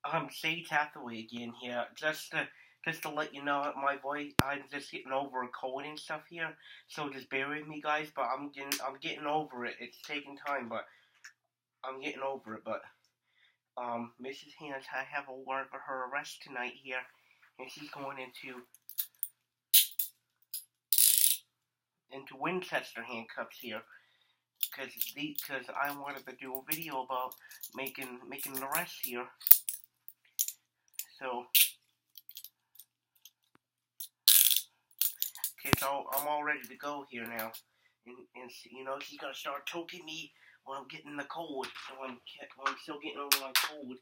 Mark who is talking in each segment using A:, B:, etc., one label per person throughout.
A: I'm Sage Hathaway again here. Just to let you know, my voice. I'm just getting over a cold and stuff here, so just bear with me, guys. But I'm getting over it. It's taking time, but I'm getting over it. But Mrs. Hands, I have a warrant for her arrest tonight here, and she's going into Winchester handcuffs here, because I wanted to do a video about making an arrest here. So. Okay, so I'm all ready to go here now, and she's gonna start choking me when I'm getting the cold, when I'm still getting over my cold.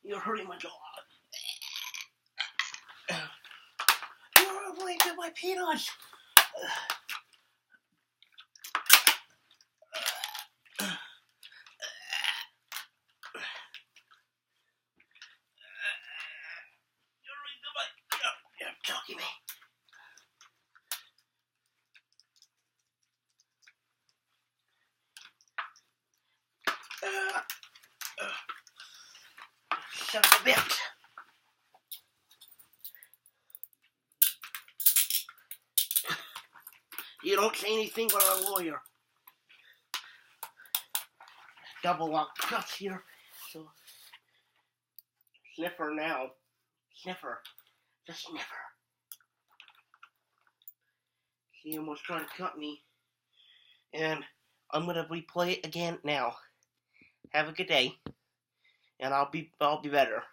A: You're hurting my jaw. You're going to my peanuts. You're choking me. Son of a bitch. You don't say anything but a lawyer. Double lock cuffs here. So, sniffer now. Sniffer. The sniffer. He almost tried to cut me. And I'm gonna replay it again now. Have a good day. And I'll be better.